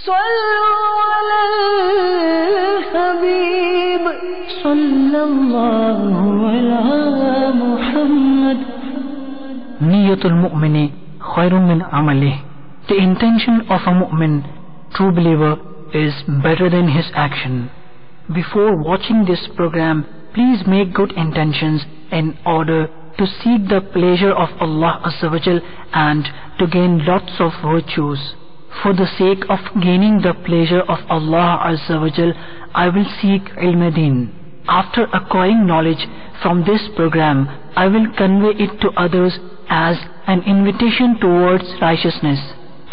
صلوا على الحبيب صلى الله على محمد. Niyatul mu'mini khairun min amalih. The intention of a mu'min, true believer, is better than his action. Before watching this program, please make good intentions in order to seek the pleasure of Allah Azza wa Jal and to gain lots of virtues. For the sake of gaining the pleasure of Allah Azza wa Jal, I will seek ilm deen. After acquiring knowledge from this program, I will convey it to others as an invitation towards righteousness.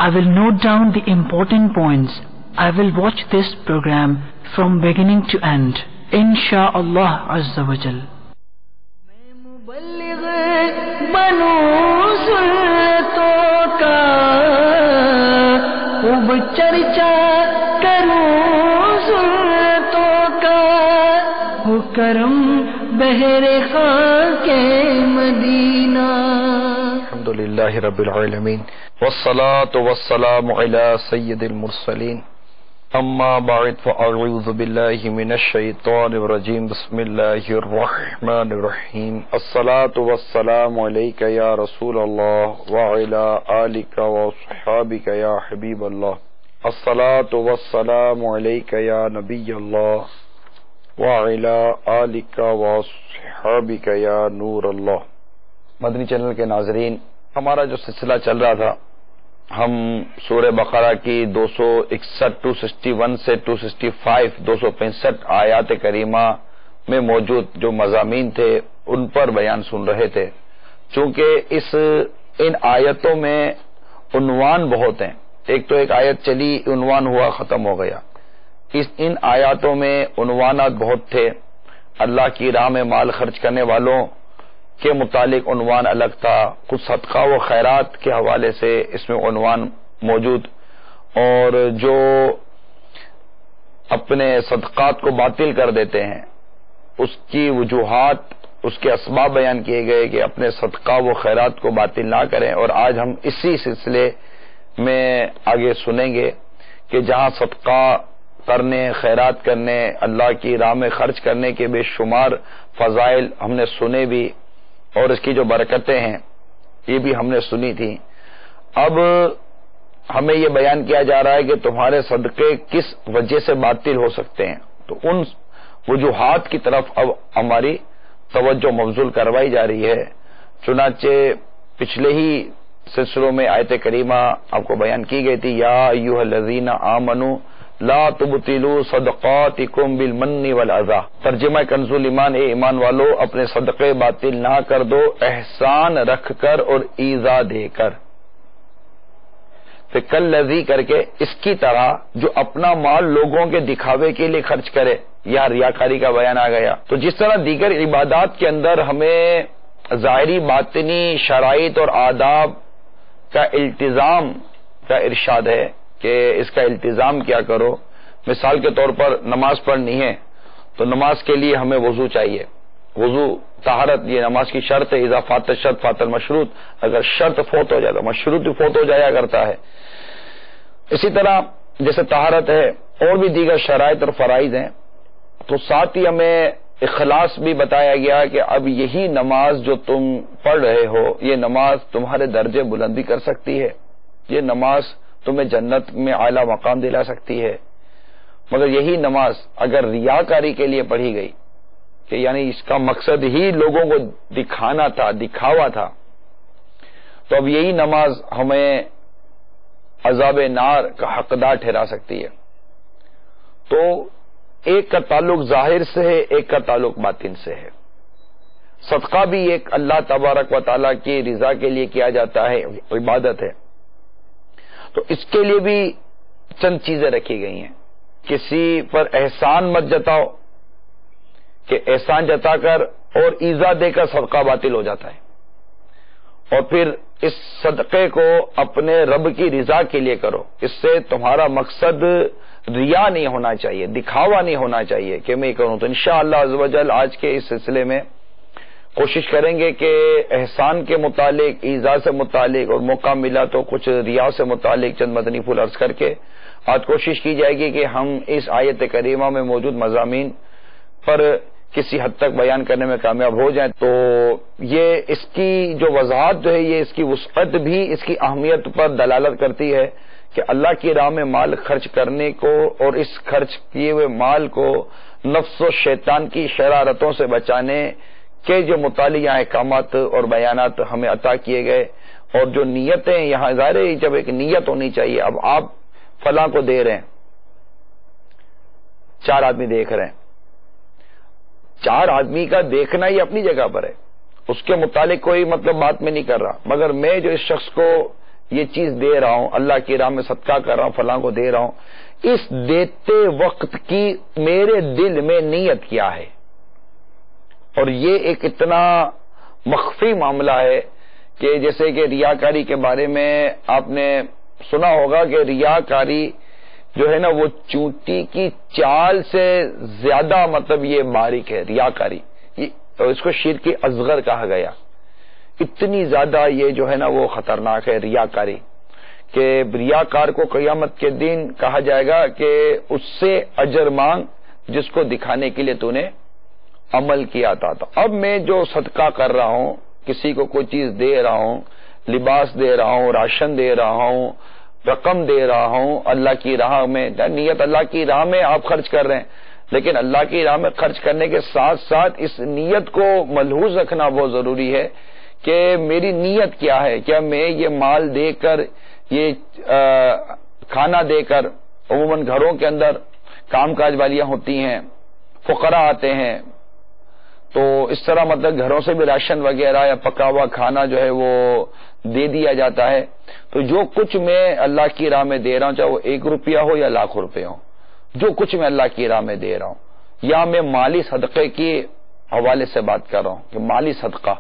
I will note down the important points. I will watch this program from beginning to end. Insha'Allah Azza wa Jal. میں مبلغ بنو سنتوں کا خوب چرچا کروں سنتوں کا، وہ کرم بہر خاک مدینہ. الحمدللہ رب العالمین والصلاة والسلام علی سید المرسلین، اما بعد فاعوذ باللہ من الشیطان الرجیم، بسم اللہ الرحمن الرحیم. الصلاة والسلام علیک یا رسول اللہ وعلی آلک واصحابک یا حبیب اللہ. الصلاة والسلام علیک یا نبی اللہ وعلی آلک واصحابک یا نور اللہ. مدنی چینل کے ناظرین، ہمارا جو سلسلہ چل رہا تھا، ہم سورہ بقرہ کی 261 261 سے 265 265 آیات کریمہ میں موجود جو مضامین تھے ان پر بیان سن رہے تھے. چونکہ ان آیتوں میں عنوان بہت ہیں، ایک تو ایک آیت چلی، عنوان ہوا، ختم ہو گیا. ان آیاتوں میں عنوانات بہت تھے. اللہ کی راہ میں مال خرچ کرنے والوں کے متعلق عنوان الگ تھا، کچھ صدقہ و خیرات کے حوالے سے اس میں عنوان موجود، اور جو اپنے صدقات کو باطل کر دیتے ہیں اس کی وجوہات، اس کے اسباب بیان کیے گئے کہ اپنے صدقہ و خیرات کو باطل نہ کریں. اور آج ہم اسی سلسلے میں آگے سنیں گے کہ جہاں صدقہ کرنے، خیرات کرنے، اللہ کی راہ میں خرچ کرنے کے بے شمار فضائل ہم نے سنے بھی، اور اس کی جو برکتیں ہیں یہ بھی ہم نے سنی تھی. اب ہمیں یہ بیان کیا جا رہا ہے کہ تمہارے صدقے کس وجہ سے باطل ہو سکتے ہیں. تو ان وجوہات کی طرف اب ہماری توجہ مبذول کروائی جا رہی ہے. چنانچہ پچھلے ہی سلسلوں میں آیت کریمہ آپ کو بیان کی گئی تھی، یا ایھا الذین آمنوا لا تبطلوا صدقاتکم بالمن والاذی. ترجمہ کنز الایمان، اے ایمان والو اپنے صدقے باطل نہ کر دو احسان رکھ کر اور ایذا دے کر. پھر کالذی کر کے اس کی طرح جو اپنا مال لوگوں کے دکھاوے کے لیے خرچ کرے، یا ریاکاری کا بیان آ گیا. تو جس طرح دیگر عبادات کے اندر ہمیں ظاہری باطنی شرائط اور آداب کا التزام کا ارشاد ہے کہ اس کا التزام کیا کرو. مثال کے طور پر نماز پڑھنی ہے تو نماز کے لیے ہمیں وضو چاہیے. وضو طہارت یہ نماز کی شرط ہے. اذا فات الشرط فات المشروط، اگر شرط فوت ہو جائے تو مشروط بھی فوت ہو جایا کرتا ہے. اسی طرح جیسے طہارت ہے اور بھی دیگر شرائط اور فرائض ہیں. تو ساتھ ہی ہمیں اخلاص بھی بتایا گیا کہ اب یہی نماز جو تم پڑھ رہے ہو یہ نماز تمہارے درجے بلندی کر سکتی ہے، یہ نماز تمہیں جنت میں اعلیٰ مقام دلا سکتی ہے. مگر یہی نماز اگر ریاکاری کے لیے پڑھی گئی کہ یعنی اس کا مقصد ہی لوگوں کو دکھانا تھا، دکھاوا تھا، تو اب یہی نماز ہمیں عذاب نار کا حقدار ٹھہرا سکتی ہے. تو ایک کا تعلق ظاہر سے ہے، ایک کا تعلق باطن سے ہے. صدقہ بھی ایک اللہ تبارک و تعالیٰ کی رضا کے لیے کیا جاتا ہے، عبادت ہے. تو اس کے لیے بھی چند چیزیں رکھی گئی ہیں. کسی پر احسان مت جتاؤ کہ احسان جتا کر اور ایذا دے کر صدقہ باطل ہو جاتا ہے. اور پھر اس صدقے کو اپنے رب کی رضا کے لیے کرو. اس سے تمہارا مقصد ریا نہیں ہونا چاہیے، دکھاوا نہیں ہونا چاہیے کہ میں کروں. تو انشاءاللہ عز و جل آج کے اس سلسلے میں کوشش کریں گے کہ احسان کے متعلق، ایذا سے متعلق، اور موقع ملا تو کچھ ریا سے متعلق چند مدنی پھول عرض کر کے آج کوشش کی جائے گی کہ ہم اس آیت کریمہ میں موجود مضامین پر کسی حد تک بیان کرنے میں کامیاب ہو جائیں. تو یہ اس کی جو وضاحت جو ہے یہ اس کی وسعت بھی اس کی اہمیت پر دلالت کرتی ہے کہ اللہ کی راہ میں مال خرچ کرنے کو اور اس خرچ کیے ہوئے مال کو نفس و شیطان کی شرارتوں سے بچانے کے جو متعلقہ احکامات اور بیانات ہمیں عطا کیے گئے، اور جو نیتیں یہاں ظاہر ہے جب ایک نیت ہونی چاہیے. اب آپ فلاں کو دے رہے ہیں، 4 آدمی دیکھ رہے ہیں، 4 آدمی کا دیکھنا ہی اپنی جگہ پر ہے، اس کے متعلق کوئی مطلب بات میں نہیں کر رہا، مگر میں جو اس شخص کو یہ چیز دے رہا ہوں، اللہ کی راہ میں صدقہ کر رہا ہوں، فلاں کو دے رہا ہوں، اس دیتے وقت کی میرے دل میں نیت کیا ہے. اور یہ ایک اتنا مخفی معاملہ ہے کہ جیسے کہ ریاکاری کے بارے میں آپ نے سنا ہوگا کہ ریاکاری جو ہے نا وہ چونٹی کی چال سے زیادہ مطلب یہ باریک ہے ریاکاری. اس کو شرک اصغر کہا گیا. اتنی زیادہ یہ جو ہے نا وہ خطرناک ہے ریاکاری کہ ریاکار کو قیامت کے دن کہا جائے گا کہ اس سے اجر مانگ جس کو دکھانے کے لیے تو نے عمل کیا تھا. تو اب میں جو صدقہ کر رہا ہوں، کسی کو کوئی چیز دے رہا ہوں، لباس دے رہا ہوں، راشن دے رہا ہوں، رقم دے رہا ہوں، اللہ کی راہ میں نیت اللہ کی راہ میں آپ خرچ کر رہے ہیں، لیکن اللہ کی راہ میں خرچ کرنے کے ساتھ ساتھ اس نیت کو ملحوظ رکھنا بہت ضروری ہے کہ میری نیت کیا ہے. کیا میں یہ مال دے کر، یہ کھانا دے کر، عموماً گھروں کے اندر کام کاج والیاں ہوتی ہیں، فقراء آتے ہیں، تو اس طرح مطلب گھروں سے بھی راشن وغیرہ یا پکا ہوا کھانا جو ہے وہ دے دیا جاتا ہے. تو جو کچھ میں اللہ کی راہ میں دے رہا ہوں، چاہے وہ 1 روپیہ ہو یا لاکھ روپے ہو، جو کچھ میں اللہ کی راہ میں دے رہا ہوں، یا میں مالی صدقے کے حوالے سے بات کر رہا ہوں کہ مالی صدقہ،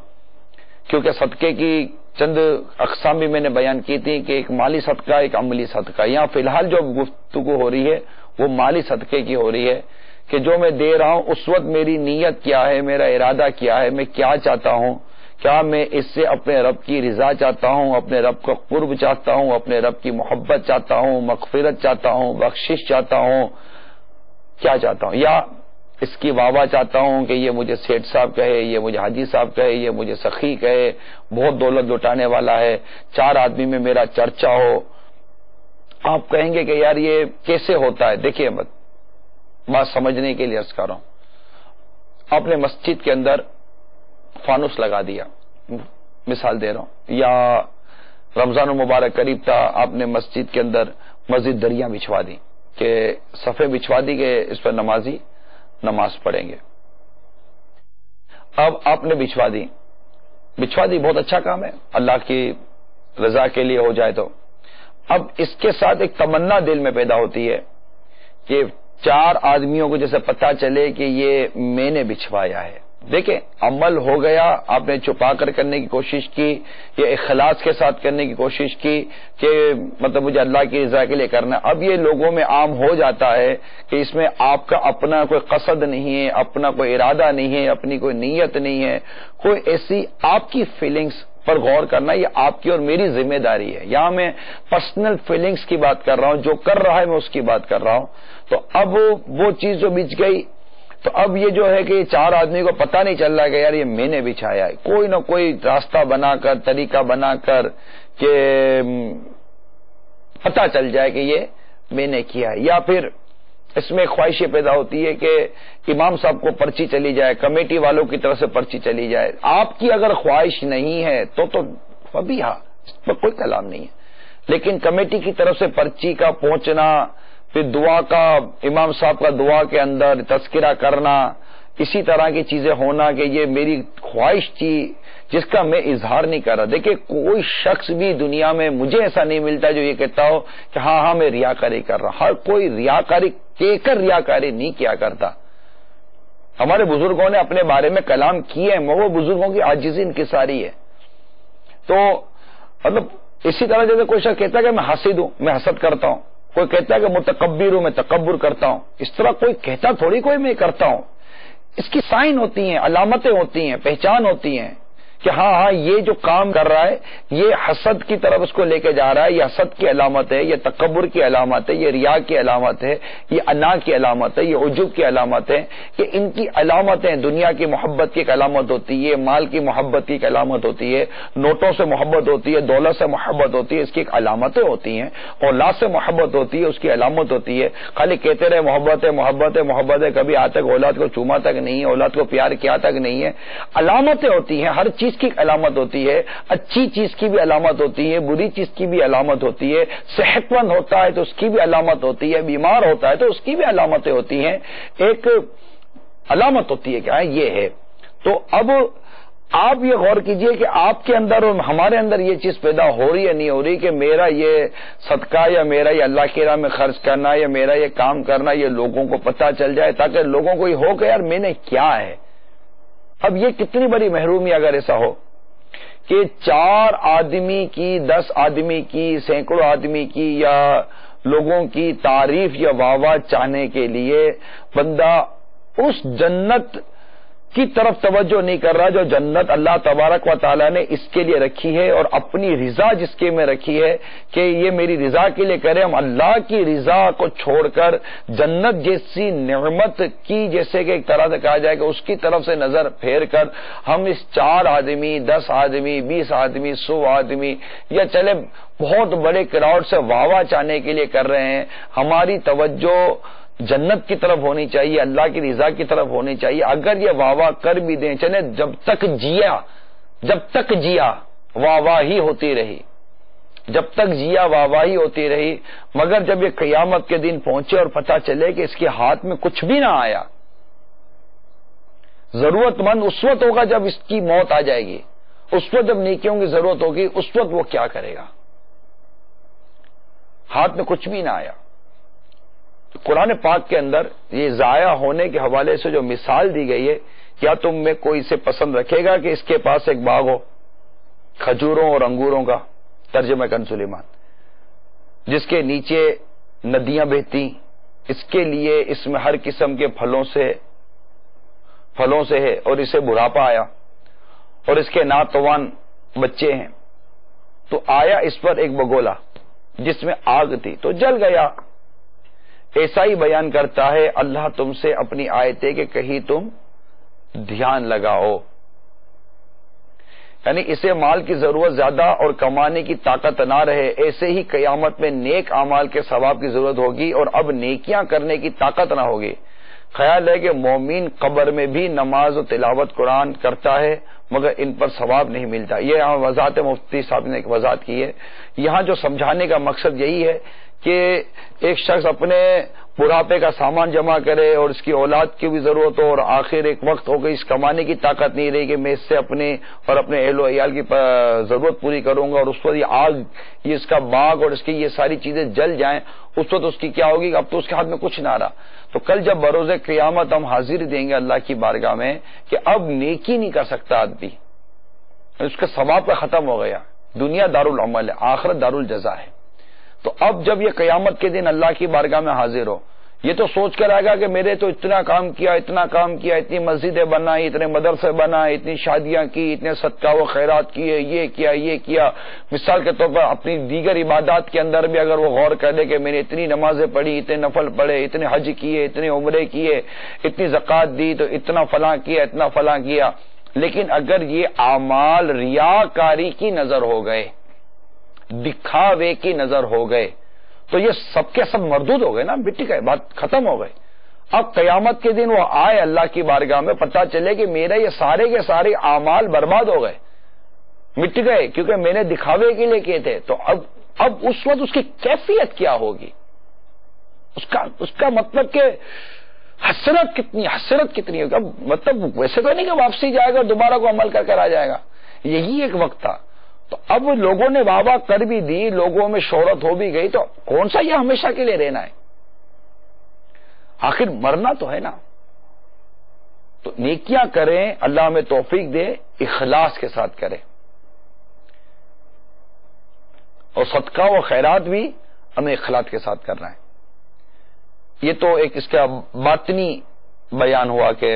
کیونکہ صدقے کی چند اقسام بھی میں نے بیان کی تھی کہ ایک مالی صدقہ، ایک عملی صدقہ. یہاں فی الحال جو گفتگو ہو رہی ہے وہ مالی صدقے کی ہو رہی ہے کہ جو میں دے رہا ہوں اس وقت میری نیت کیا ہے، میرا ارادہ کیا ہے، میں کیا چاہتا ہوں. کیا میں اس سے اپنے رب کی رضا چاہتا ہوں، اپنے رب کا قرب چاہتا ہوں، اپنے رب کی محبت چاہتا ہوں، مغفرت چاہتا ہوں، بخشش چاہتا ہوں، کیا چاہتا ہوں؟ یا اس کی واہ چاہتا ہوں کہ یہ مجھے سیٹھ صاحب کہے، یہ مجھے حاجی صاحب کہے، یہ مجھے سخی کہے، بہت دولت لٹانے والا ہے، 4 آدمی میں میرا چرچا ہو. آپ کہیں گے کہ یار یہ کیسے ہوتا ہے؟ دیکھیے بات سمجھنے کے لیے عرض کر رہا ہوں. آپ نے مسجد کے اندر فانوس لگا دیا، مثال دے رہا ہوں، یا رمضان المبارک قریب تھا، آپ نے مسجد کے اندر مسجد دریاں بچھوا دی کہ صفیں بچھوا دی کہ اس پر نمازی نماز پڑھیں گے. اب آپ نے بچھوا دی، بہت اچھا کام ہے، اللہ کی رضا کے لیے ہو جائے تو. اب اس کے ساتھ ایک تمنا دل میں پیدا ہوتی ہے کہ 4 آدمیوں کو جیسے پتہ چلے کہ یہ میں نے بچھوایا ہے. دیکھیں عمل ہو گیا، آپ نے چھپا کر کرنے کی کوشش کی یا اخلاص کے ساتھ کرنے کی کوشش کی کہ مطلب مجھے اللہ کی رضا کے لیے کرنا. اب یہ لوگوں میں عام ہو جاتا ہے کہ اس میں آپ کا اپنا کوئی قصد نہیں ہے، اپنا کوئی ارادہ نہیں ہے، اپنی کوئی نیت نہیں ہے، کوئی ایسی آپ کی فیلنگز پر غور کرنا یہ آپ کی اور میری ذمہ داری ہے. یہاں میں پرسنل فیلنگز کی بات کر رہا ہوں، جو کر رہا ہے میں اس کی بات کر رہا ہوں. تو اب وہ چیز جو بچ گئی، تو اب یہ جو ہے کہ 4 آدمی کو پتہ نہیں چل رہا کہ یار یہ میں نے بچھایا ہے. کوئی نہ کوئی راستہ بنا کر، طریقہ بنا کر کہ پتہ چل جائے کہ یہ میں نے کیا ہے. یا پھر اس میں خواہش پیدا ہوتی ہے کہ امام صاحب کو پرچی چلی جائے، کمیٹی والوں کی طرف سے پرچی چلی جائے. آپ کی اگر خواہش نہیں ہے تو فبیہا، اس پر کوئی کلام نہیں ہے، لیکن کمیٹی کی طرف سے پرچی کا پہنچنا، پھر دعا کا، امام صاحب کا دعا کے اندر تذکرہ کرنا، اسی طرح کی چیزیں ہونا کہ یہ میری خواہش تھی جس کا میں اظہار نہیں کر رہا. دیکھیں کوئی شخص بھی دنیا میں مجھے ایسا نہیں ملتا جو یہ کہتا ہو کہ ہاں میں ریاکاری کر رہا. ہر کوئی ریاکاری کہہ کر ریاکاری نہیں کیا کرتا. ہمارے بزرگوں نے اپنے بارے میں کلام کیے ہیں، وہ بزرگوں کی عاجزی انکساری ہے. تو مطلب اسی طرح جیسے کوئی شخص کہتا ہے کہ میں حاسد ہوں، میں حسد کرتا ہوں، کوئی کہتا ہے کہ متکبر ہوں، میں تکبر کرتا ہوں. اس طرح کوئی کہتا تھوڑی کوئی میں کرتا ہوں. اس کی سائن ہوتی ہیں، علامتیں ہوتی ہیں، پہچان ہوتی ہیں کہ ہاں یہ جو کام کر رہا ہے یہ حسد کی طرف اس کو لے کے جا رہا ہے، یہ حسد کی علامت ہے، یہ تکبر کی علامت ہے، یہ ریا کی علامت ہے، یہ انا کی علامت ہے، یہ عجب کی علامت ہے، کہ ان کی علامتیں دنیا کی محبت کی ایک علامت ہوتی ہے، مال کی محبت کی ایک علامت ہوتی ہے، نوٹوں سے محبت ہوتی ہے، دولت سے محبت ہوتی ہے، اس کی ایک علامتیں ہوتی ہیں، اولاد سے محبت ہوتی ہے، اس کی علامت ہوتی ہے. خالی کہتے رہے محبت ہے محبت ہے محبت ہے، کبھی آج تک اولاد کو چوما تک نہیں ہے، اولاد کو پیار کیا تک نہیں ہے. علامتیں ہوتی ہیں، ہر چیز کی ایک علامت ہوتی ہے، اچھی چیز کی بھی علامت ہوتی ہے، بری چیز کی بھی علامت ہوتی ہے، صحت مند ہوتا ہے تو اس کی بھی علامت ہوتی ہے، بیمار ہوتا ہے تو اس کی بھی علامتیں ہوتی ہیں. ایک علامت ہوتی ہے کیا یہ ہے. تو اب آپ یہ غور کیجئے کہ آپ کے اندر اور ہمارے اندر یہ چیز پیدا ہو رہی ہے نہیں ہو رہی کہ میرا یہ صدقہ یا میرا یہ اللہ کی راہ میں خرچ کرنا یا میرا یہ کام کرنا یہ لوگوں کو پتہ چل جائے تاکہ لوگوں کو یہ ہو کہ یار میں نے کیا ہے. اب یہ کتنی بڑی محرومی اگر ایسا ہو کہ 4 آدمی کی 10 آدمی کی سینکڑوں آدمی کی یا لوگوں کی تعریف یا واہ چاہنے کے لیے بندہ اس جنت کی طرف توجہ نہیں کر رہا جو جنت اللہ تبارک و تعالیٰ نے اس کے لیے رکھی ہے اور اپنی رضا جس کے میں رکھی ہے کہ یہ میری رضا کے لیے کرے. ہم اللہ کی رضا کو چھوڑ کر جنت جیسی نعمت کی جیسے کہ ایک طرح سے کہا جائے کہ اس کی طرف سے نظر پھیر کر ہم اس 4 آدمی 10 آدمی 20 آدمی 100 آدمی یا چلے بہت بڑے کراؤڈ سے واہ چاہنے کے لیے کر رہے ہیں. ہماری توجہ جنت کی طرف ہونی چاہیے، اللہ کی رضا کی طرف ہونی چاہیے. اگر یہ واہ کر بھی دیں چلے جب تک جیا واہ ہی ہوتی رہی، جب تک جیا واہ ہی ہوتی رہی، مگر جب یہ قیامت کے دن پہنچے اور پتہ چلے کہ اس کے ہاتھ میں کچھ بھی نہ آیا. ضرورت مند اس وقت ہوگا جب اس کی موت آ جائے گی، اس وقت جب نیکیوں کی ضرورت ہوگی اس وقت وہ کیا کرے گا. ہاتھ میں کچھ بھی نہ آیا. قرآن پاک کے اندر یہ ضائع ہونے کے حوالے سے جو مثال دی گئی ہے، کیا تم میں کوئی اسے پسند رکھے گا کہ اس کے پاس ایک باغ ہو کھجوروں اور انگوروں کا، ترجمہ کنز سلیمان، جس کے نیچے ندیاں بہتی، اس کے لیے اس میں ہر قسم کے پھلوں سے ہے اور اسے بڑھاپا آیا اور اس کے ناتوان بچے ہیں، تو آیا اس پر ایک بگولا جس میں آگ تھی تو جل گیا. ایسا ہی بیان کرتا ہے اللہ تم سے اپنی آیتیں کہ کہیں تم دھیان لگاؤ. یعنی اسے مال کی ضرورت زیادہ اور کمانے کی طاقت نہ رہے، ایسے ہی قیامت میں نیک اعمال کے ثواب کی ضرورت ہوگی اور اب نیکیاں کرنے کی طاقت نہ ہوگی. خیال ہے کہ مومن قبر میں بھی نماز و تلاوت قرآن کرتا ہے مگر ان پر ثواب نہیں ملتا. یہ یہاں وضاحت مفتی صاحب نے ایک وضاحت کی ہے. یہاں جو سمجھانے کا مقصد یہی ہے کہ ایک شخص اپنے بڑھاپے کا سامان جمع کرے اور اس کی اولاد کی بھی ضرورت ہو اور آخر ایک وقت ہو گئی اس کمانے کی طاقت نہیں رہی کہ میں اس سے اپنے اور اپنے اہل و عیال کی ضرورت پوری کروں گا، اور اس وقت یہ آگ یہ اس کا باغ اور اس کی یہ ساری چیزیں جل جائیں، اس وقت اس کی کیا ہوگی؟ اب تو اس کے ہاتھ میں کچھ نہ رہا. تو کل جب بروز قیامت ہم حاضر دیں گے اللہ کی بارگاہ میں کہ اب نیکی نہیں کر سکتا آدمی، اس کا ثواب کا ختم ہو گیا. دنیا دارالعمل ہے، آخرت دارالجزا ہے. تو اب جب یہ قیامت کے دن اللہ کی بارگاہ میں حاضر ہو، یہ تو سوچ کر آئے گا کہ میرے تو اتنا کام کیا اتنی مسجدیں بنائی، اتنے مدرسے بنائے، اتنی شادیاں کی، اتنے صدقہ و خیرات کیے، یہ کیا. مثال کے طور پر اپنی دیگر عبادات کے اندر بھی اگر وہ غور کر لے کہ میں نے اتنی نمازیں پڑھی، اتنے نفل پڑھے، اتنے حج کیے، اتنے عمرے کیے، اتنی زکوٰۃ دی، تو اتنا فلاں کیا اتنا فلاں کیا. لیکن اگر یہ اعمال ریاکاری کی نظر ہو گئے، دکھاوے کی نظر ہو گئے، تو یہ سب کے سب مردود ہو گئے نا، مٹی گئے، بات ختم ہو گئی. اب قیامت کے دن وہ آئے اللہ کی بارگاہ میں، پتہ چلے کہ میرے یہ سارے کے سارے اعمال برباد ہو گئے، مٹ گئے، کیونکہ میں نے دکھاوے کے لیے کیے تھے. تو اب اس وقت اس کی کیفیت کیا ہوگی؟ اس کا مطلب کہ حسرت کتنی ہوگی. اب مطلب ویسے تو نہیں کہ واپسی جائے گا اور دوبارہ کو عمل کر آ جائے گا، یہی ایک وقت تھا. تو اب لوگوں نے واہ کر بھی دی، لوگوں میں شہرت ہو بھی گئی، تو کون سا یہ ہمیشہ کے لیے رہنا ہے؟ آخر مرنا تو ہے نا. تو نیکیاں کریں، اللہ ہمیں توفیق دے، اخلاص کے ساتھ کریں، اور صدقہ و خیرات بھی ہمیں اخلاص کے ساتھ کرنا ہے. یہ تو ایک اس کا باطنی بیان ہوا کہ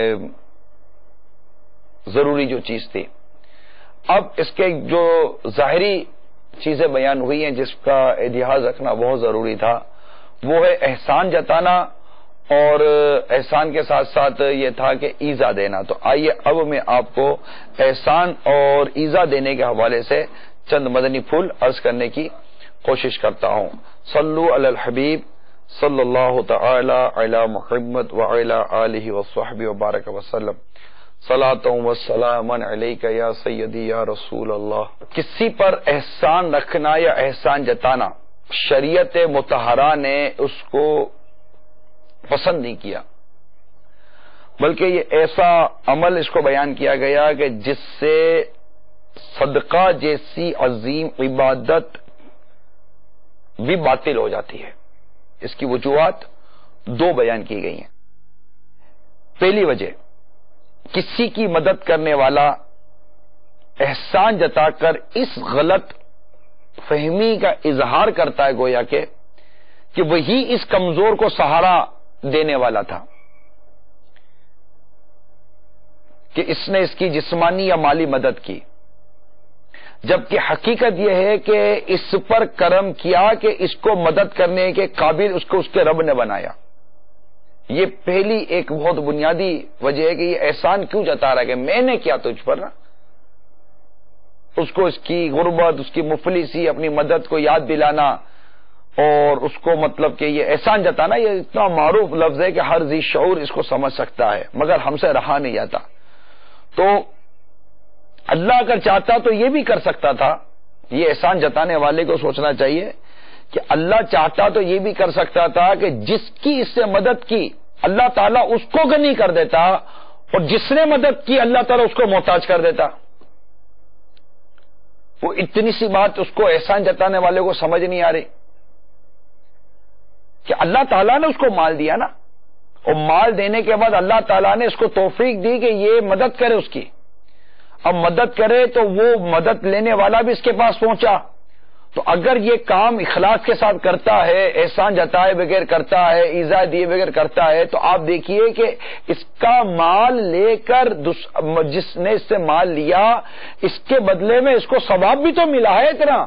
ضروری جو چیز تھی. اب اس کے جو ظاہری چیزیں بیان ہوئی ہیں جس کا لحاظ رکھنا بہت ضروری تھا، وہ ہے احسان جتانا، اور احسان کے ساتھ ساتھ یہ تھا کہ ایذا دینا۔ تو آئیے اب میں آپ کو احسان اور ایذا دینے کے حوالے سے چند مدنی پھول عرض کرنے کی کوشش کرتا ہوں۔ صلو علی الحبیب صلی اللہ تعالی علی محمد وعلی آلہ وصحبہ وبارک وسلم۔ صلاۃ و سلام علیک یا سیدی یا رسول اللہ۔ کسی پر احسان رکھنا یا احسان جتانا شریعت مطہرہ نے اس کو پسند نہیں کیا، بلکہ یہ ایسا عمل اس کو بیان کیا گیا کہ جس سے صدقہ جیسی عظیم عبادت بھی باطل ہو جاتی ہے۔ اس کی وجوہات دو بیان کی گئی ہیں۔ پہلی وجہ، کسی کی مدد کرنے والا احسان جتا کر اس غلط فہمی کا اظہار کرتا ہے گویا کہ وہی اس کمزور کو سہارا دینے والا تھا، کہ اس نے اس کی جسمانی یا مالی مدد کی، جبکہ حقیقت یہ ہے کہ اس پر کرم کیا کہ اس کو مدد کرنے کے قابل اس کو اس کے رب نے بنایا۔ یہ پہلی ایک بہت بنیادی وجہ ہے کہ یہ احسان کیوں جتا رہا ہے کہ میں نے کیا تجھ پر نا، اس کو اس کی غربت، اس کی مفلسی، اپنی مدد کو یاد دلانا، اور اس کو مطلب کہ یہ احسان جتانا یہ اتنا معروف لفظ ہے کہ ہر ذی شعور اس کو سمجھ سکتا ہے، مگر ہم سے رہا نہیں جاتا۔ تو اللہ اگر چاہتا تو یہ بھی کر سکتا تھا۔ یہ احسان جتانے والے کو سوچنا چاہیے کہ اللہ چاہتا تو یہ بھی کر سکتا تھا کہ جس کی اس سے مدد کی اللہ تعالیٰ اس کو غنی کر دیتا، اور جس نے مدد کی اللہ تعالیٰ اس کو محتاج کر دیتا۔ وہ اتنی سی بات اس کو احسان جتانے والے کو سمجھ نہیں آ رہی کہ اللہ تعالیٰ نے اس کو مال دیا نا، اور مال دینے کے بعد اللہ تعالیٰ نے اس کو توفیق دی کہ یہ مدد کرے اس کی۔ اب مدد کرے تو وہ مدد لینے والا بھی اس کے پاس پہنچا۔ تو اگر یہ کام اخلاص کے ساتھ کرتا ہے، احسان جتائے بغیر کرتا ہے، ایذا دیے بغیر کرتا ہے، تو آپ دیکھیے کہ اس کا مال لے کر جس نے اس سے مال لیا اس کے بدلے میں اس کو ثواب بھی تو ملا ہے، اتنا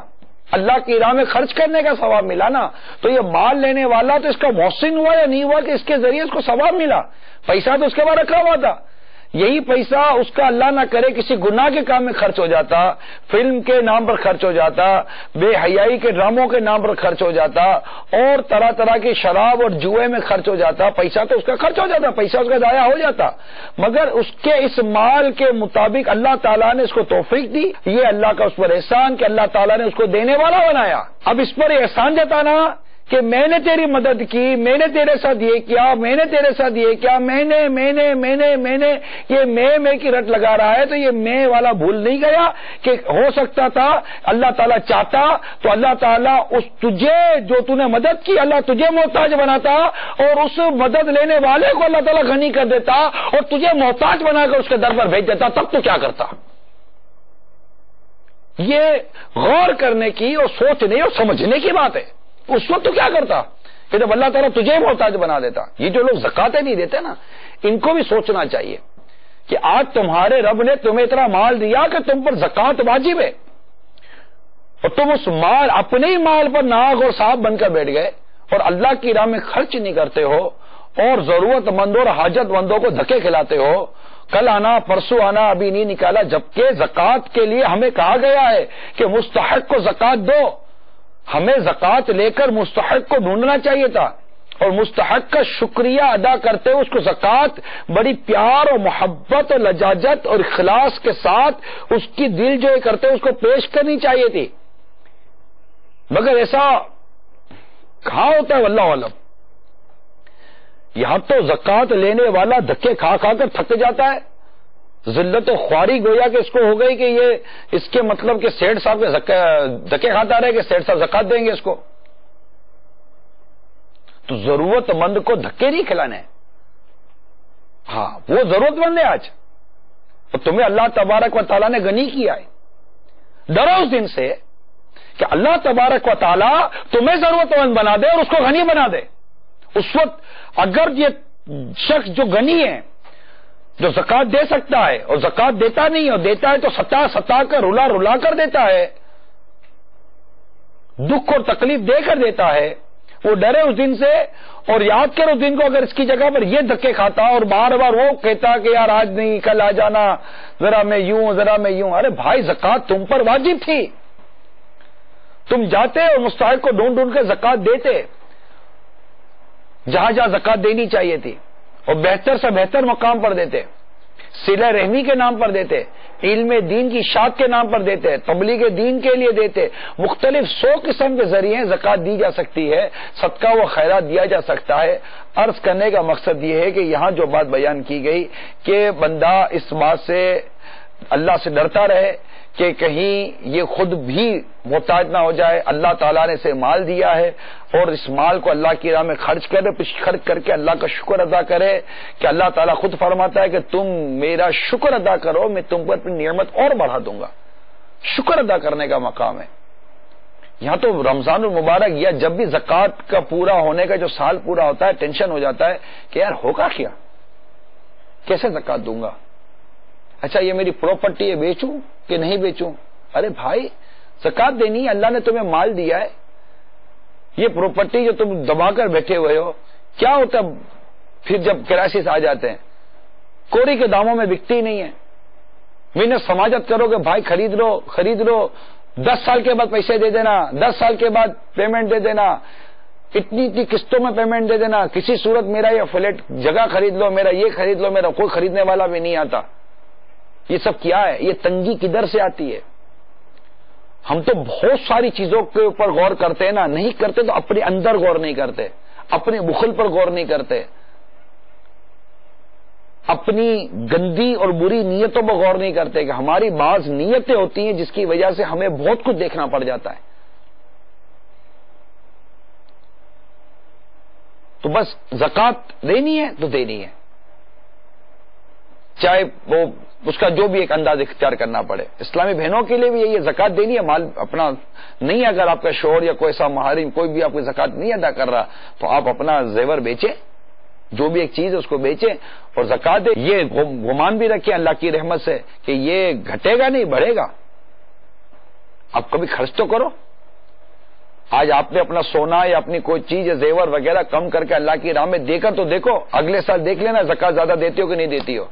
اللہ کی راہ میں خرچ کرنے کا ثواب ملا نا۔ تو یہ مال لینے والا تو اس کا محسن ہوا یا نہیں ہوا کہ اس کے ذریعے اس کو ثواب ملا؟ پیسہ تو اس کے بعد رکھا ہوا تھا، یہی پیسہ اس کا اللہ نہ کرے کسی گناہ کے کام میں خرچ ہو جاتا، فلم کے نام پر خرچ ہو جاتا، بے حیائی کے ڈراموں کے نام پر خرچ ہو جاتا، اور طرح طرح کی شراب اور جوئے میں خرچ ہو جاتا، پیسہ تو اس کا خرچ ہو جاتا، پیسہ اس کا ضائع ہو جاتا، مگر اس کے اس مال کے مطابق اللہ تعالیٰ نے اس کو توفیق دی۔ یہ اللہ کا اس پر احسان کہ اللہ تعالیٰ نے اس کو دینے والا بنایا۔ اب اس پر احسان جتانا کہ میں نے تیری مدد کی، میں نے تیرے ساتھ یہ کیا، میں نے تیرے ساتھ یہ کیا، میں نے یہ میں کی رٹ لگا رہا ہے، تو یہ میں والا بھول نہیں گیا کہ ہو سکتا تھا اللہ تعالیٰ چاہتا تو اللہ تعالیٰ اس تجھے جو تو نے مدد کی اللہ تجھے محتاج بناتا، اور اس مدد لینے والے کو اللہ تعالیٰ غنی کر دیتا اور تجھے محتاج بنا کر اس کے در پر بھیج دیتا، تب تو کیا کرتا؟ یہ غور کرنے کی اور سوچنے اور سمجھنے کی بات ہے۔ اس وقت تو کیا کرتا کہ جب اللہ تعالیٰ تجھے محتاج بنا دیتا؟ یہ جو لوگ زکاتیں نہیں دیتے نا، ان کو بھی سوچنا چاہیے کہ آج تمہارے رب نے تمہیں اتنا مال دیا کہ تم پر زکات واجب ہے، اور تم اس مال اپنے ہی مال پر ناغ اور صاحب بن کر بیٹھ گئے اور اللہ کی راہ میں خرچ نہیں کرتے ہو، اور ضرورت مندوں اور حاجت مندوں کو دھکے کھلاتے ہو، کل آنا پرسوں آنا ابھی نہیں نکالا، جبکہ زکات کے لیے ہمیں کہا گیا ہے کہ مستحق کو زکات دو۔ ہمیں زکات لے کر مستحق کو ڈھونڈنا چاہیے تھا، اور مستحق کا شکریہ ادا کرتے ہوئے اس کو زکات بڑی پیار اور محبت اور لجاجت اور اخلاص کے ساتھ اس کی دل جوئی کرتے ہوئے اس کو پیش کرنی چاہیے تھی، مگر ایسا کہاں ہوتا ہے واللہ علم۔ یہاں تو زکات لینے والا دھکے کھا کھا کر تھک جاتا ہے، ذلت و خواری گویا کہ اس کو ہو گئی کہ یہ اس کے مطلب کہ سیٹھ صاحب کے دھکے کھاتا رہے کہ سیٹھ صاحب زکات دیں گے اس کو۔ تو ضرورت مند کو دھکے نہیں کھلانے، ہاں وہ ضرورت مند ہے آج، اور تمہیں اللہ تبارک و تعالیٰ نے غنی کیا ہے۔ ڈرو اس دن سے کہ اللہ تبارک و تعالیٰ تمہیں ضرورت مند بنا دے اور اس کو غنی بنا دے۔ اس وقت اگر یہ شخص جو غنی ہے جو زکات دے سکتا ہے اور زکات دیتا نہیں، اور دیتا ہے تو ستا ستا کر رلا رلا کر دیتا ہے، دکھ اور تکلیف دے کر دیتا ہے، وہ ڈرے اس دن سے اور یاد کرے اس دن کو، اگر اس کی جگہ پر یہ دھکے کھاتا اور بار بار وہ کہتا کہ یار آج نہیں کل آ جانا، ذرا میں یوں ذرا میں یوں. ارے بھائی زکات تم پر واجب تھی، تم جاتے اور مستحق کو ڈھونڈ ڈھونڈ کے زکات دیتے جہاں جہاں زکات دینی چاہیے تھی، اور بہتر سے بہتر مقام پر دیتے، صلہ رحمی کے نام پر دیتے، علم دین کی اشاعت کے نام پر دیتے، تبلیغ دین کے لیے دیتے. مختلف 100 قسم کے ذریعے زکات دی جا سکتی ہے، صدقہ و خیرات دیا جا سکتا ہے. عرض کرنے کا مقصد یہ ہے کہ یہاں جو بات بیان کی گئی کہ بندہ اس بات سے اللہ سے ڈرتا رہے کہ کہیں یہ خود بھی محتاج نہ ہو جائے. اللہ تعالیٰ نے اسے مال دیا ہے اور اس مال کو اللہ کی راہ میں خرچ کرے، خرچ کر کے اللہ کا شکر ادا کرے کہ اللہ تعالیٰ خود فرماتا ہے کہ تم میرا شکر ادا کرو، میں تم پر اپنی نعمت اور بڑھا دوں گا. شکر ادا کرنے کا مقام ہے. یہاں تو رمضان المبارک یا جب بھی زکوٰۃ کا پورا ہونے کا جو سال پورا ہوتا ہے ٹینشن ہو جاتا ہے کہ یار ہوگا کیا، کیسے زکوٰۃ دوں گا، اچھا یہ میری پراپرٹی ہے بیچوں کہ نہیں بیچوں. ارے بھائی زکوٰۃ دینی ہے، اللہ نے تمہیں مال دیا ہے، یہ پراپرٹی جو تم دبا کر بیٹھے ہوئے ہو کیا ہوتا پھر جب کرائسس آ جاتے ہیں، کوری کے داموں میں بکتی نہیں ہے. محنت سماجت کرو کہ بھائی خرید لو 10 سال کے بعد پیسے دے دینا، 10 سال کے بعد پیمنٹ دے دینا، اتنی قسطوں میں پیمنٹ دے دینا، کسی صورت میرا یہ فلیٹ جگہ خرید لو، میرا یہ خرید لو، میرا کوئی خریدنے والا بھی نہیں آتا. یہ سب کیا ہے؟ یہ تنگی کدھر سے آتی ہے؟ ہم تو بہت ساری چیزوں کے اوپر غور کرتے ہیں نا، نہیں کرتے تو اپنے اندر غور نہیں کرتے، اپنے بخل پر غور نہیں کرتے، اپنی گندی اور بری نیتوں پر غور نہیں کرتے کہ ہماری بعض نیتیں ہوتی ہیں جس کی وجہ سے ہمیں بہت کچھ دیکھنا پڑ جاتا ہے. تو بس زکوٰۃ دینی ہے تو دینی ہے، چاہے وہ اس کا جو بھی ایک انداز اختیار کرنا پڑے. اسلامی بہنوں کے لیے بھی یہی زکوٰۃ دینی ہے. مال اپنا نہیں، اگر آپ کا شوہر یا کوئی ایسا محرم کوئی بھی آپ کو زکوٰۃ نہیں ادا کر رہا تو آپ اپنا زیور بیچیں، جو بھی ایک چیز ہے اس کو بیچیں اور زکوٰۃ دیں. یہ گمان بھی رکھیں اللہ کی رحمت سے کہ یہ گھٹے گا نہیں بڑھے گا. آپ کبھی خرچ تو کرو. آج آپ نے اپنا سونا یا اپنی کوئی چیز یا زیور وغیرہ کم کر کے اللہ کی راہ میں دے کر تو دیکھو، اگلے سال دیکھ لینا زکوٰۃ زیادہ دیتی ہو کہ نہیں دیتی ہو.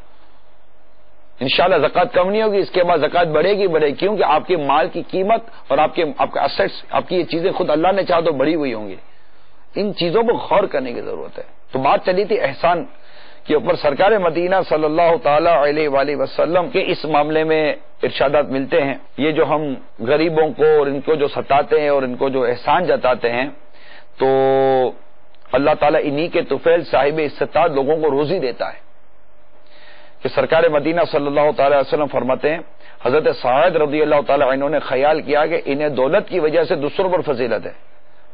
انشاءاللہ زکوٰۃ کم نہیں ہوگی، اس کے بعد زکوٰۃ بڑھے گی کیونکہ آپ کے مال کی قیمت اور آپ کا اسیٹس، آپ کی یہ چیزیں خود اللہ نے چاہا تو بڑھی ہوئی ہوں گی. ان چیزوں پر غور کرنے کی ضرورت ہے. تو بات چلی تھی احسان کے اوپر. سرکار مدینہ صلی اللہ تعالی علیہ وآلہ وسلم کے اس معاملے میں ارشادات ملتے ہیں. یہ جو ہم غریبوں کو اور ان کو جو ستاتے ہیں اور ان کو جو احسان جتاتے ہیں تو اللہ تعالیٰ انہی کے طفیل صاحب استطاعت لوگوں کو روزی دیتا ہے. کہ سرکار مدینہ صلی اللہ تعالی علیہ وسلم فرماتے ہیں، حضرت سعید رضی اللہ تعالی عنہ نے خیال کیا کہ انہیں دولت کی وجہ سے دوسروں پر فضیلت ہے.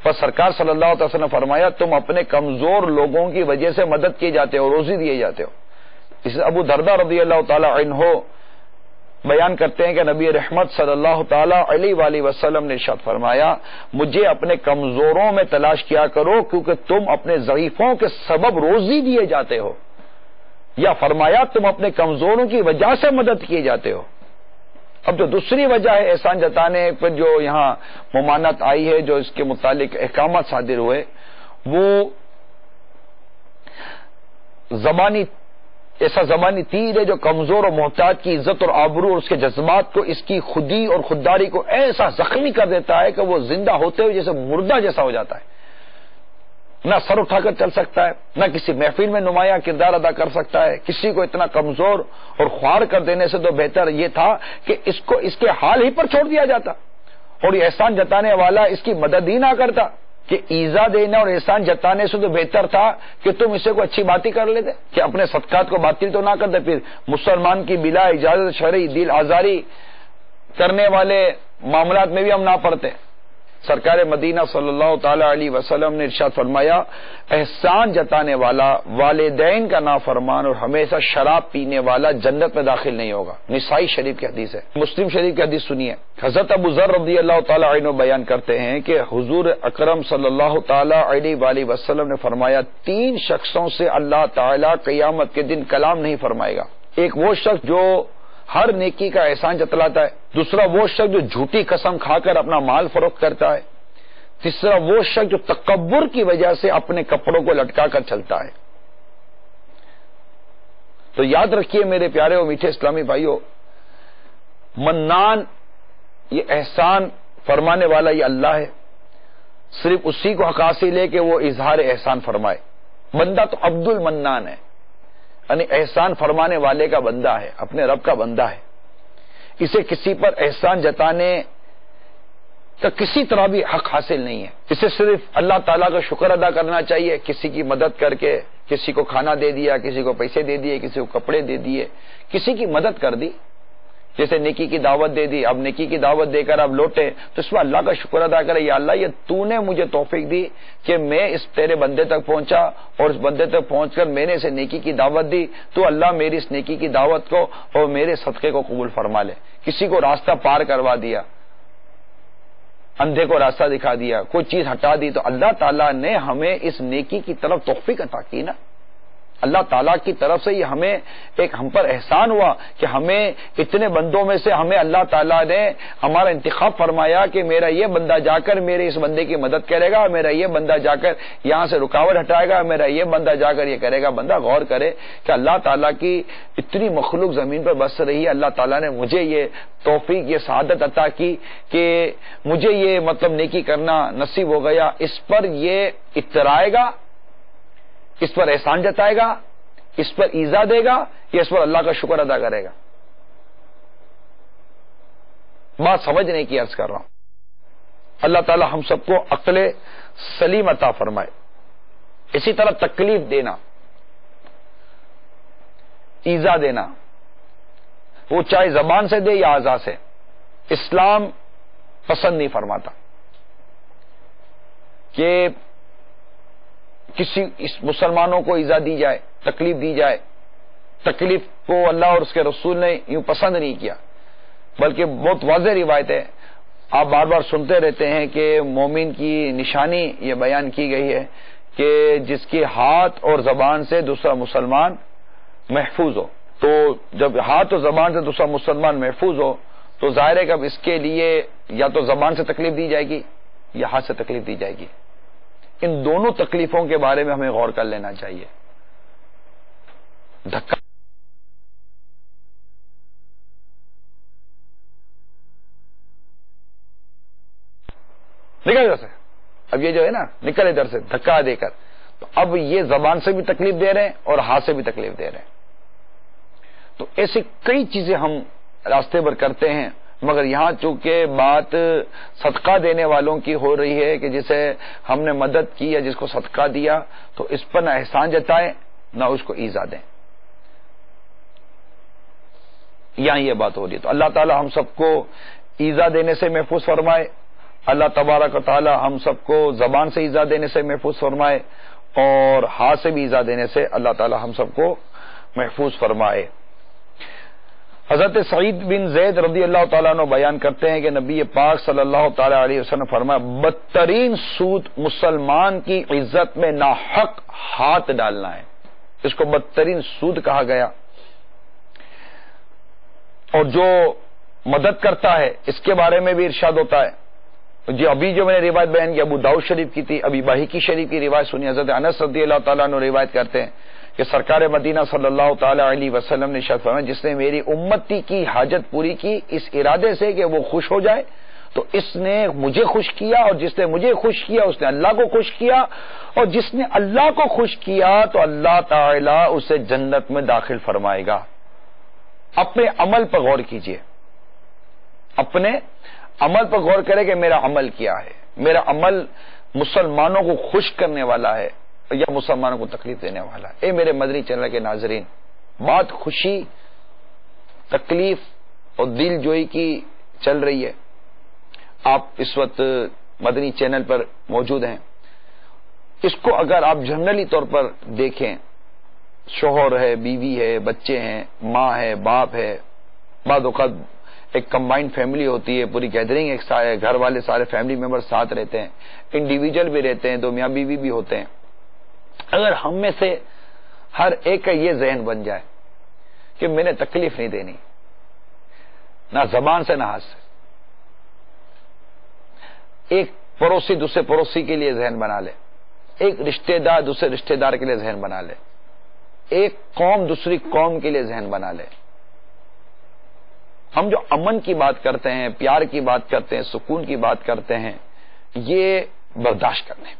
پس سرکار صلی اللہ علیہ وسلم نے فرمایا تم اپنے کمزور لوگوں کی وجہ سے مدد کیے جاتے ہو، روزی دیے جاتے ہو. اس ابو درداء رضی اللہ تعالی عنہ بیان کرتے ہیں کہ نبی رحمت صلی اللہ تعالی علیہ وآلہ وسلم نے ارشاد فرمایا مجھے اپنے کمزوروں میں تلاش کیا کرو کیونکہ تم اپنے ضعیفوں کے سبب روزی دیے جاتے ہو، یا فرمایا تم اپنے کمزوروں کی وجہ سے مدد کیے جاتے ہو. اب جو دوسری وجہ ہے احسان جتانے پر جو یہاں ممانعت آئی ہے، جو اس کے متعلق احکامات صادر ہوئے، وہ ایسا زبانی تیر ہے جو کمزور اور محتاج کی عزت اور آبرو اور اس کے جذبات کو، اس کی خودی اور خودداری کو ایسا زخمی کر دیتا ہے کہ وہ زندہ ہوتے ہوئے جیسے مردہ جیسا ہو جاتا ہے. نہ سر اٹھا کر چل سکتا ہے، نہ کسی محفل میں نمایاں کردار ادا کر سکتا ہے. کسی کو اتنا کمزور اور خوار کر دینے سے تو بہتر یہ تھا کہ اس کے حال ہی پر چھوڑ دیا جاتا اور یہ احسان جتانے والا اس کی مدد ہی نہ کرتا. کہ ایذا دینا اور احسان جتانے سے تو بہتر تھا کہ تم اسے کو اچھی بات ہی کر لیتے، کہ اپنے صدقات کو باطل تو نہ کرتے. پھر مسلمان کی بلا اجازت شرعی دل آزاری کرنے والے معاملات میں بھی ہم نہ پڑتے. سرکار مدینہ صلی اللہ تعالی علیہ وسلم نے ارشاد فرمایا احسان جتانے والا والدین کا نافرمان اور ہمیشہ شراب پینے والا جنت میں داخل نہیں ہوگا. نسائی شریف کی حدیث ہے. مسلم شریف کی حدیث سنیے. حضرت ابو ذر رضی اللہ تعالی عنہ بیان کرتے ہیں کہ حضور اکرم صلی اللہ تعالی علیہ وآلہ وسلم نے فرمایا 3 شخصوں سے اللہ تعالی قیامت کے دن کلام نہیں فرمائے گا. ایک وہ شخص جو ہر نیکی کا احسان جتلاتا ہے، دوسرا وہ شخص جو جھوٹی قسم کھا کر اپنا مال فروخت کرتا ہے، تیسرا وہ شخص جو تکبر کی وجہ سے اپنے کپڑوں کو لٹکا کر چلتا ہے۔ تو یاد رکھیے میرے پیارے اور میٹھے اسلامی بھائیوں، منان، یہ احسان فرمانے والا یہ اللہ ہے، صرف اسی کو حق حاصل ہے کہ وہ اظہار احسان فرمائے۔ بندہ تو عبد المنان ہے، یعنی احسان فرمانے والے کا بندہ ہے، اپنے رب کا بندہ ہے، اسے کسی پر احسان جتانے کا کسی طرح بھی حق حاصل نہیں ہے۔ اسے صرف اللہ تعالیٰ کا شکر ادا کرنا چاہیے، کسی کی مدد کر کے، کسی کو کھانا دے دیا، کسی کو پیسے دے دیے، کسی کو کپڑے دے دیے، کسی کی مدد کر دی، جیسے نیکی کی دعوت دے دی، اب نیکی کی دعوت دے کر اب لوٹے تو اس میں اللہ کا شکر ادا کرے، یا اللہ یہ تو نے مجھے توفیق دی کہ میں اس تیرے بندے تک پہنچا، اور اس بندے تک پہنچ کر میں نے اسے نیکی کی دعوت دی، تو اللہ میری اس نیکی کی دعوت کو اور میرے صدقے کو قبول فرما لے۔ کسی کو راستہ پار کروا دیا، اندھے کو راستہ دکھا دیا، کوئی چیز ہٹا دی، تو اللہ تعالیٰ نے ہمیں اس نیکی کی طرف توفیق عطا کی نا۔ اللہ تعالیٰ کی طرف سے یہ ہمیں ایک ہم پر احسان ہوا کہ ہمیں اتنے بندوں میں سے ہمیں اللہ تعالیٰ نے ہمارا انتخاب فرمایا کہ میرا یہ بندہ جا کر میرے اس بندے کی مدد کرے گا، میرا یہ بندہ جا کر یہاں سے رکاوٹ ہٹائے گا، میرا یہ بندہ جا کر یہ کرے گا۔ بندہ غور کرے کہ اللہ تعالیٰ کی اتنی مخلوق زمین پر بس رہی ہے، اللہ تعالیٰ نے مجھے یہ توفیق، یہ سعادت عطا کی کہ مجھے یہ مطلب نیکی کرنا نصیب ہو گیا۔ اس پر یہ اترائے گا، اس پر احسان جتائے گا، اس پر ایزا دے گا، یا اس پر اللہ کا شکر ادا کرے گا؟ بات سمجھنے کی عرض کر رہا ہوں۔ اللہ تعالی ہم سب کو عقل سلیم عطا فرمائے۔ اسی طرح تکلیف دینا، ایزا دینا، وہ چاہے زبان سے دے یا اعضاء سے، اسلام پسند نہیں فرماتا کہ کسی مسلمانوں کو ایزا دی جائے، تکلیف دی جائے۔ تکلیف کو اللہ اور اس کے رسول نے یوں پسند نہیں کیا، بلکہ بہت واضح روایت ہے، آپ بار بار سنتے رہتے ہیں کہ مومن کی نشانی یہ بیان کی گئی ہے کہ جس کے ہاتھ اور زبان سے دوسرا مسلمان محفوظ ہو۔ تو جب ہاتھ اور زبان سے دوسرا مسلمان محفوظ ہو تو ظاہر ہے کہ اب اس کے لیے یا تو زبان سے تکلیف دی جائے گی یا ہاتھ سے تکلیف دی جائے گی۔ ان دونوں تکلیفوں کے بارے میں ہمیں غور کر لینا چاہیے۔ دھکا نکل ادھر سے، اب یہ جو ہے نا نکل ادھر سے دھکا دے کر، تو اب یہ زبان سے بھی تکلیف دے رہے ہیں اور ہاتھ سے بھی تکلیف دے رہے ہیں۔ تو ایسی کئی چیزیں ہم راستے پر کرتے ہیں، مگر یہاں چونکہ بات صدقہ دینے والوں کی ہو رہی ہے کہ جسے ہم نے مدد کی یا جس کو صدقہ دیا تو اس پر نہ احسان جتائیں نہ اس کو ایزا دیں، یہاں یہ بات ہو رہی ہے۔ تو اللہ تعالی ہم سب کو ایزا دینے سے محفوظ فرمائے، اللہ تبارک و تعالی ہم سب کو زبان سے ایزا دینے سے محفوظ فرمائے، اور ہاتھ سے بھی ایزا دینے سے اللہ تعالی ہم سب کو محفوظ فرمائے۔ حضرت سعید بن زید رضی اللہ تعالیٰ عنہ بیان کرتے ہیں کہ نبی پاک صلی اللہ تعالی علیہ وسلم فرمایا، بدترین سود مسلمان کی عزت میں ناحق ہاتھ ڈالنا ہے، اس کو بدترین سود کہا گیا۔ اور جو مدد کرتا ہے اس کے بارے میں بھی ارشاد ہوتا ہے، جی ابھی جو میں نے روایت بیان کی ابو داؤد شریف کی تھی، ابھی بہیقی شریف کی روایت سنی، حضرت انس رضی اللہ تعالیٰ عنہ روایت کرتے ہیں کہ سرکار مدینہ صلی اللہ تعالی علیہ وسلم نے ارشاد فرمایا، جس نے میری امتی کی حاجت پوری کی اس ارادے سے کہ وہ خوش ہو جائے تو اس نے مجھے خوش کیا، اور جس نے مجھے خوش کیا اس نے اللہ کو خوش کیا، اور جس نے اللہ کو خوش کیا تو اللہ تعالی اسے جنت میں داخل فرمائے گا۔ اپنے عمل پر غور کیجئے، اپنے عمل پر غور کرے کہ میرا عمل کیا ہے، میرا عمل مسلمانوں کو خوش کرنے والا ہے یا مسلمانوں کو تکلیف دینے والا ہے۔ اے میرے مدنی چینل کے ناظرین، بات خوشی، تکلیف اور دل جوئی کی چل رہی ہے۔ آپ اس وقت مدنی چینل پر موجود ہیں، اس کو اگر آپ جنرلی طور پر دیکھیں، شوہر ہے، بیوی ہے، بچے ہیں، ماں ہے، باپ ہے، بعض اوقات ایک کمبائنڈ فیملی ہوتی ہے، پوری گیدرنگ ایک ساتھ، گھر والے سارے فیملی ممبر ساتھ رہتے ہیں، انڈیویجل بھی رہتے ہیں، دو میاں بیوی بھی ہوتے ہیں۔ اگر ہم میں سے ہر ایک کا یہ ذہن بن جائے کہ میں نے تکلیف نہیں دینی، نہ زبان سے نہ ہاتھ سے. ایک پڑوسی دوسرے پڑوسی کے لیے ذہن بنا لے، ایک رشتہ دار دوسرے رشتہ دار کے لیے ذہن بنا لے، ایک قوم دوسری قوم کے لیے ذہن بنا لے. ہم جو امن کی بات کرتے ہیں، پیار کی بات کرتے ہیں، سکون کی بات کرتے ہیں، یہ برداشت کرنے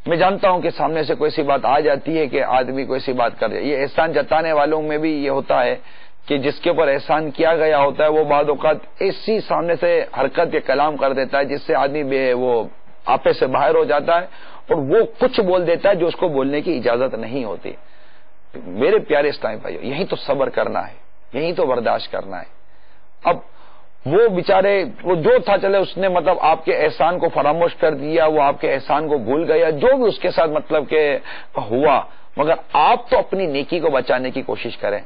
میں جانتا ہوں کہ سامنے سے کوئی سی بات آ جاتی ہے کہ آدمی کوئی سی بات کر جائے. یہ احسان جتانے والوں میں بھی یہ ہوتا ہے کہ جس کے اوپر احسان کیا گیا ہوتا ہے وہ بعض اوقات ایسی سامنے سے حرکت یا کلام کر دیتا ہے جس سے آدمی وہ آپے سے باہر ہو جاتا ہے اور وہ کچھ بول دیتا ہے جو اس کو بولنے کی اجازت نہیں ہوتی. میرے پیارے اسلامی بھائیو، یہی تو صبر کرنا ہے، یہی تو برداشت کرنا ہے. اب وہ بیچارے وہ جو تھا چلے اس نے مطلب آپ کے احسان کو فراموش کر دیا، وہ آپ کے احسان کو بھول گیا، جو بھی اس کے ساتھ مطلب کہ ہوا، مگر آپ تو اپنی نیکی کو بچانے کی کوشش کریں.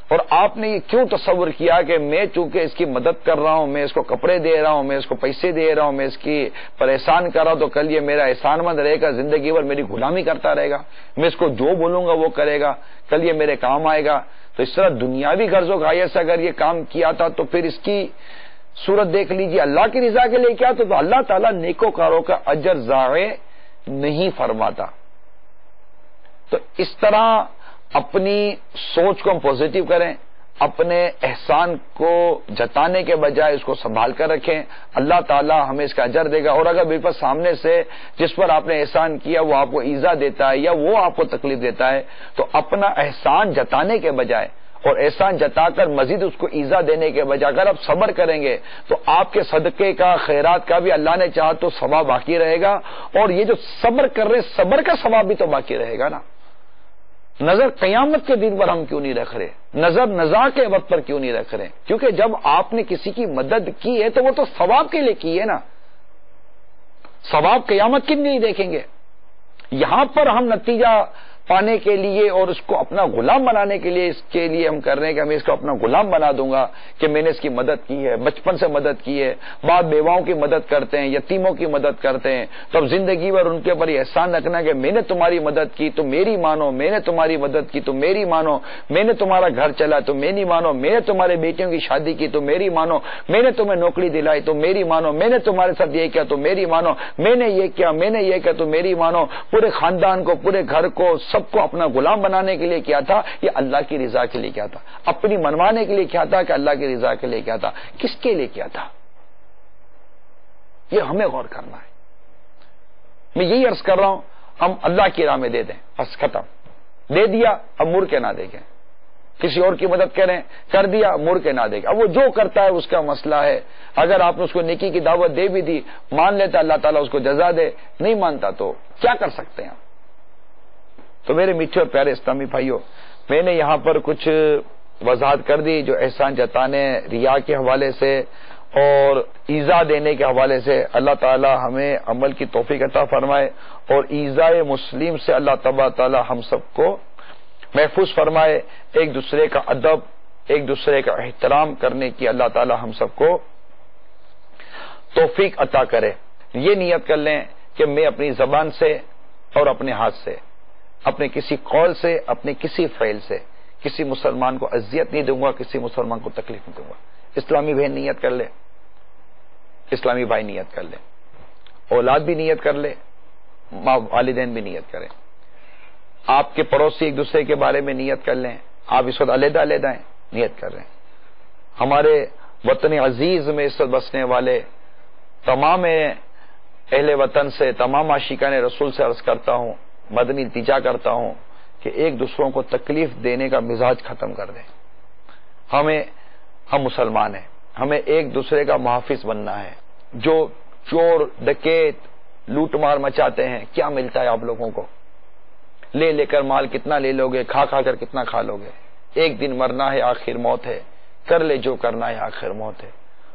اور آپ نے یہ کیوں تصور کیا کہ میں چونکہ اس کی مدد کر رہا ہوں، میں اس کو کپڑے دے رہا ہوں، میں اس کو پیسے دے رہا ہوں، میں اس کی پر احسان کر رہا ہوں، تو کل یہ میرا احسان مند رہے گا، زندگی بھر میری غلامی کرتا رہے گا، میں اس کو جو بولوں گا وہ کرے گا، کل یہ میرے کام آئے گا. تو اس طرح دنیاوی غرض و غایت سے اگر یہ کام کیا تھا تو پھر اس کی صورت دیکھ لیجیے. اللہ کی رضا کے لیے کیا تو اللہ تعالیٰ نیکوکاروں کا اجر ضائع نہیں فرماتا. تو اس طرح اپنی سوچ کو ہم پازیٹو کریں، اپنے احسان کو جتانے کے بجائے اس کو سنبھال کر رکھیں. اللہ تعالیٰ ہمیں اس کا اجر دے گا. اور اگر بالکل سامنے سے جس پر آپ نے احسان کیا وہ آپ کو ایذا دیتا ہے یا وہ آپ کو تکلیف دیتا ہے تو اپنا احسان جتانے کے بجائے اور احسان جتا کر مزید اس کو ایذا دینے کے بجائے اگر آپ صبر کریں گے تو آپ کے صدقے کا خیرات کا بھی اللہ نے چاہا تو ثواب باقی رہے گا. اور یہ جو صبر کر رہے صبر کا ثواب بھی تو باقی رہے گا نا. نظر قیامت کے دن پر ہم کیوں نہیں رکھ رہے؟ نظر نزاع کے وقت پر کیوں نہیں رکھ رہے؟ کیونکہ جب آپ نے کسی کی مدد کی ہے تو وہ تو ثواب کے لیے کی ہے نا. ثواب قیامت کے نہیں دیکھیں گے. یہاں پر ہم نتیجہ پانے کے لیے اور اس کو اپنا غلام بنانے کے لیے اس کے لیے ہم کر رہے ہیں کہ میں اس کو اپنا غلام بنا دوں گا کہ میں نے اس کی مدد کی ہے، بچپن سے مدد کی ہے. باپ بیواؤں کی مدد کرتے ہیں، یتیموں کی مدد کرتے ہیں، تو اب زندگی بھر ان کے اوپر یہ احسان رکھنا کہ میں نے تمہاری مدد کی تو میری مانو، میں نے تمہاری مدد کی تو میری مانو، میں نے تمہارا گھر چلا تو میری مانو، میں نے تمہارے بیٹیوں کی شادی کی تو میری مانو، میں نے تمہیں نوکری دلائی تو میری مانو، میں نے تمہارے ساتھ یہ کیا تو میری مانو، میں نے یہ کیا میں نے یہ کیا تو میری مانو. پورے خاندان کو، پورے گھر کو، سب کو اپنا غلام بنانے کے لیے کیا تھا؟ یہ اللہ کی رضا کے لیے کیا تھا؟ اپنی منوانے کے لیے کیا تھا کہ اللہ کی رضا کے لیے کیا تھا؟ کس کے لیے کیا تھا؟ یہ ہمیں غور کرنا ہے. میں یہی عرض کر رہا ہوں، ہم اللہ کی راہ میں دے دیں، بس ختم. دے دیا اب مڑ کے نہ دیکھیں. کسی اور کی مدد کریں، کر دیا مڑ کے نہ دیکھیں. اب وہ جو کرتا ہے اس کا مسئلہ ہے. اگر آپ نے اس کو نیکی کی دعوت دے بھی دی، مان لیتا اللہ تعالیٰ اس کو جزا دے، نہیں مانتا تو کیا کر سکتے ہیں. تو میرے میٹھے اور پیارے اسلامی بھائیوں، میں نے یہاں پر کچھ وضاحت کر دی جو احسان جتانے، ریا کے حوالے سے اور ایذا دینے کے حوالے سے. اللہ تعالی ہمیں عمل کی توفیق عطا فرمائے اور ایذائے مسلم سے اللہ تبارک تعالی ہم سب کو محفوظ فرمائے. ایک دوسرے کا ادب، ایک دوسرے کا احترام کرنے کی اللہ تعالی ہم سب کو توفیق عطا کرے. یہ نیت کر لیں کہ میں اپنی زبان سے اور اپنے ہاتھ سے، اپنے کسی قول سے، اپنے کسی فعل سے کسی مسلمان کو اذیت نہیں دوں گا، کسی مسلمان کو تکلیف نہیں دوں گا. اسلامی بہن نیت کر لے، اسلامی بھائی نیت کر لے، اولاد بھی نیت کر لے، والدین بھی نیت کریں. آپ کے پڑوسی ایک دوسرے کے بارے میں نیت کر لیں. آپ اس وقت علیحدہ علیحدہ ہیں، نیت کر رہے ہیں. ہمارے وطن عزیز میں اس وقت بسنے والے تمام اہل وطن سے، تمام عاشقان رسول سے عرض کرتا ہوں، مدنی التجا کرتا ہوں کہ ایک دوسروں کو تکلیف دینے کا مزاج ختم کر دیں. ہم مسلمان ہیں، ہمیں ایک دوسرے کا محافظ بننا ہے. جو چور ڈکیت لوٹ مار مچاتے ہیں، کیا ملتا ہے آپ لوگوں کو؟ لے لے کر مال کتنا لے لو گے، کھا کھا کر کتنا کھا لو گے. ایک دن مرنا ہے، آخر موت ہے. کر لے جو کرنا ہے، آخر موت ہے.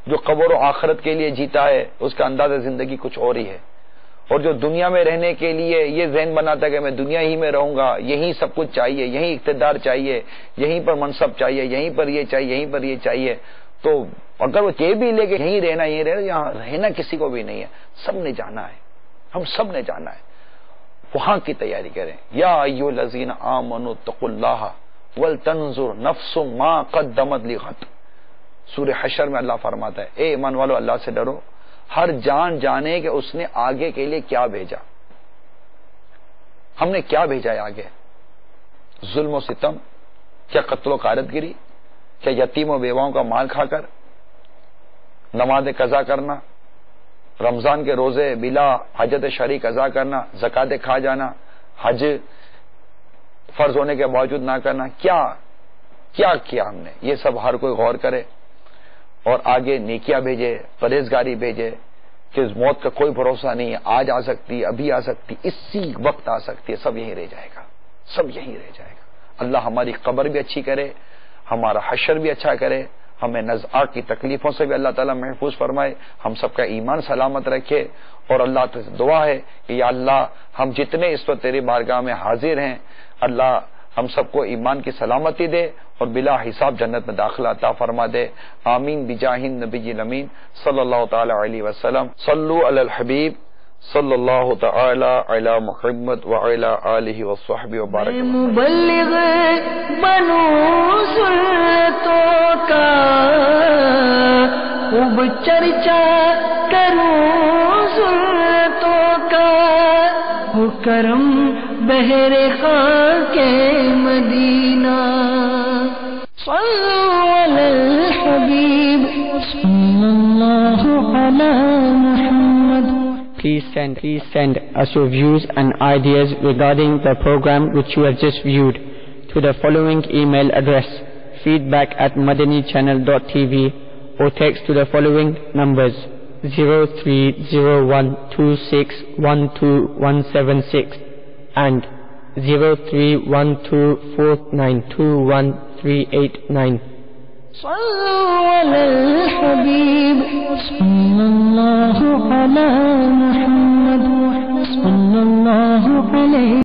جو قبر و آخرت کے لیے جیتا ہے اس کا انداز زندگی کچھ اور ہی ہے. اور جو دنیا میں رہنے کے لیے یہ ذہن بناتا ہے کہ میں دنیا ہی میں رہوں گا، یہیں سب کچھ چاہیے، یہیں اقتدار چاہیے، یہیں پر منصب چاہیے، یہیں پر یہ چاہیے، یہیں پر یہ چاہیے، تو اگر وہ یہ بھی لے کے یہیں رہنا، یہیں رہنا، یہاں رہنا کسی کو بھی نہیں ہے. سب نے جانا ہے، ہم سب نے جانا ہے. وہاں کی تیاری کریں. یا ایھا الذین آمنوا اتقوا اللہ وَلْتَنْظُرْ نَفْسٌ مَا قَدَّمَتْ لِغَدٍ. سورہ حشر میں اللہ فرماتا ہے اے ایمان والو اللہ سے ڈرو، ہر جان جانے کہ اس نے آگے کے لیے کیا بھیجا. ہم نے کیا بھیجا ہے آگے؟ ظلم و ستم؟ کیا قتل و غارت گری؟ کیا یتیم و بیواؤں کا مال کھا کر نماز قضا کرنا، رمضان کے روزے بلا حاجت شرعی قضا کرنا، زکات کھا جانا، حج فرض ہونے کے باوجود نہ کرنا؟ کیا ہم نے؟ یہ سب ہر کوئی غور کرے اور آگے نیکیاں بھیجے، پرہیزگاری بھیجے کہ موت کا کوئی بھروسہ نہیں ہے، آج آ سکتی، ابھی آ سکتی، اسی وقت آ سکتی ہے. سب یہیں رہ جائے گا، سب یہیں رہ جائے گا. اللہ ہماری قبر بھی اچھی کرے، ہمارا حشر بھی اچھا کرے، ہمیں نزعات کی تکلیفوں سے بھی اللہ تعالیٰ محفوظ فرمائے، ہم سب کا ایمان سلامت رکھے. اور اللہ سے دعا ہے کہ یا اللہ ہم جتنے اس وقت تیری بارگاہ میں حاضر ہیں، اللہ ہم سب کو ایمان کی سلامتی دے اور بلا حساب جنت میں داخلہ عطا فرما دے. آمین بجاہ النبی الامین صلی اللہ تعالی علیہ وسلم. صلو علی الحبیب صلی اللہ تعالی علی محمد وعلی آلہ وصحبہ وبارک. مبلغ بنو سلطوں کا خوب چرچا کروں سلطوں کا، وہ کرم بہر خاک مدینہ. صلو علی الحبیب صلی اللہ علی محمد. Please send us your views and ideas regarding the program which you have just viewed to the following email address: feedback@madanichannel.tv, or text to the following numbers: 030126127176 and 0312492139. صلوا على الحبيب صلى الله على محمد صلى الله عليه